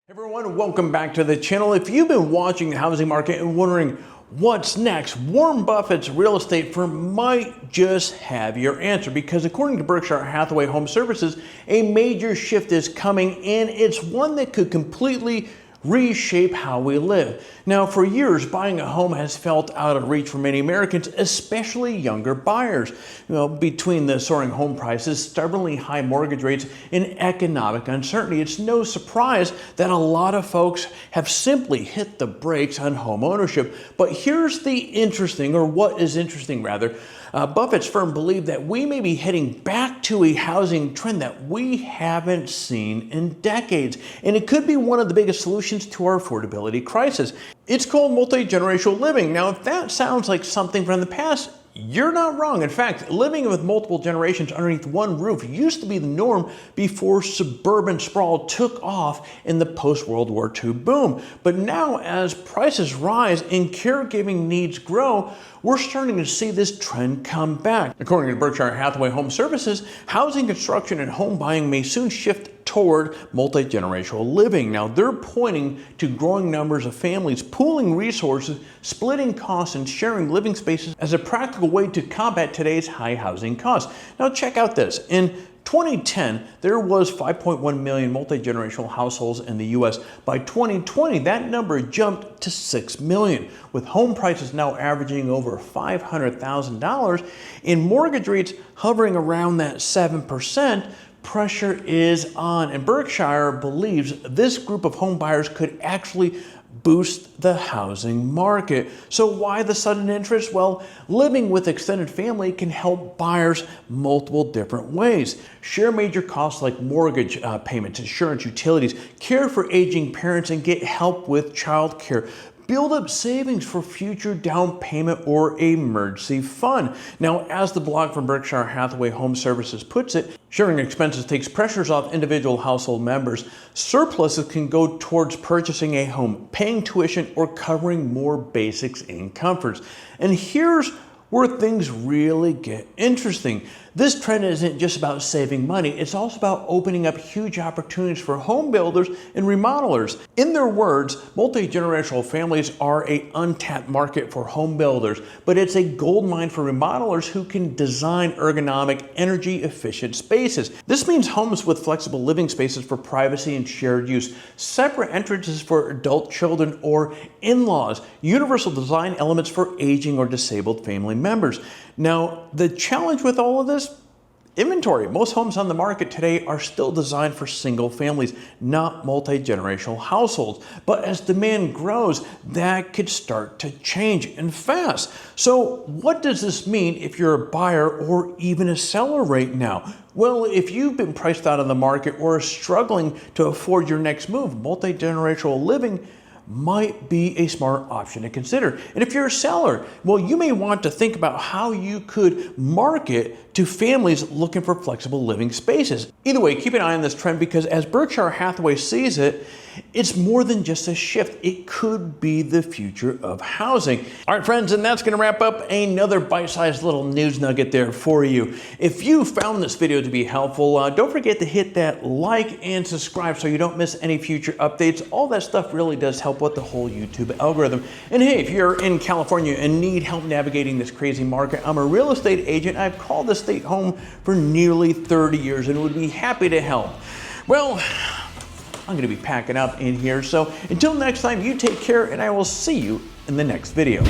Everyone, welcome back to the channel. If you've been watching the housing market and wondering what's next, Warren Buffett's real estate firm might just have your answer, because according to Berkshire Hathaway Home Services, a major shift is coming, and it's one that could completely reshape how we live. Now, for years, buying a home has felt out of reach for many Americans, especially younger buyers. Between the soaring home prices, stubbornly high mortgage rates, and economic uncertainty, it's no surprise that a lot of folks have simply hit the brakes on home ownership. But here's the interesting, or what is interesting rather, Buffett's firm believed that we may be heading back to a housing trend that we haven't seen in decades. And it could be one of the biggest solutions to our affordability crisis. It's called multi-generational living. Now, if that sounds like something from the past, you're not wrong. In fact, living with multiple generations underneath one roof used to be the norm before suburban sprawl took off in the post-World War II boom. But now, as prices rise and caregiving needs grow, we're starting to see this trend come back. According to Berkshire Hathaway Home Services, housing construction and home buying may soon shift toward multi-generational living. Now, they're pointing to growing numbers of families pooling resources, splitting costs, and sharing living spaces as a practical way to combat today's high housing costs. Now, check out this. In 2010, there was 5.1 million multi-generational households in the U.S. By 2020, that number jumped to 6 million, with home prices now averaging over $500,000 and mortgage rates hovering around that 7%. Pressure is on, and Berkshire believes this group of home buyers could actually boost the housing market. So why the sudden interest? Well, living with extended family can help buyers multiple different ways. Share major costs like mortgage payments, insurance, utilities, care for aging parents, and get help with child care. Build up savings for future down payment or emergency fund. Now, as the blog from Berkshire Hathaway Home Services puts it, sharing expenses takes pressures off individual household members. Surpluses can go towards purchasing a home, paying tuition, or covering more basics and comforts. And here's where things really get interesting. This trend isn't just about saving money, it's also about opening up huge opportunities for home builders and remodelers. In their words, multi-generational families are an untapped market for home builders, but it's a gold mine for remodelers who can design ergonomic, energy-efficient spaces. This means homes with flexible living spaces for privacy and shared use, separate entrances for adult children or in-laws, universal design elements for aging or disabled family members. Now, the challenge with all of this? Inventory. Most homes on the market today are still designed for single families, not multi-generational households. But as demand grows, that could start to change, and fast. So what does this mean if you're a buyer or even a seller right now? Well, if you've been priced out of the market or are struggling to afford your next move, multi-generational living might be a smart option to consider. And if you're a seller, well, you may want to think about how you could market to families looking for flexible living spaces. Either way, keep an eye on this trend, because as Berkshire Hathaway sees it, it's more than just a shift. It could be the future of housing. All right, friends, and that's going to wrap up another bite-sized little news nugget there for you. If you found this video to be helpful, don't forget to hit that like and subscribe so you don't miss any future updates. All that stuff really does help with the whole YouTube algorithm. And hey, if you're in California and need help navigating this crazy market, I'm a real estate agent. I've called this state home for nearly 30 years and would be happy to help. Well, I'm going to be packing up in here. So until next time, you take care, and I will see you in the next video.